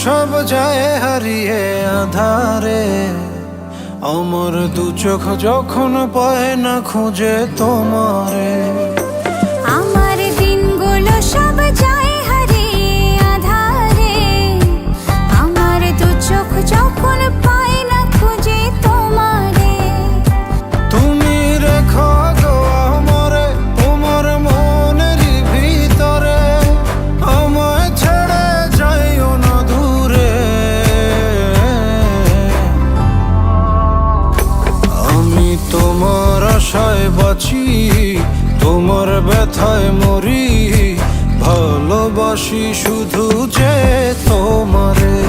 সব যায় হারিয়ে আধারে, আমার দু চোখ যখন পায় না খুঁজে তোমারে। আমার দিনগুলো সব যায় হারিয়ে আধারে, আমার দু চোখ যখন পায় না খুঁজে তোমারে। তুমি রেখো গো আমারে তোমার মনের ভিতরে, আমায় ছেড়ে যাইও না দূরে। আমি তোমার আশায় বাঁচি, তোমার ব্যথায় মরি, ভালোবাসি শুধু যে তোমারে।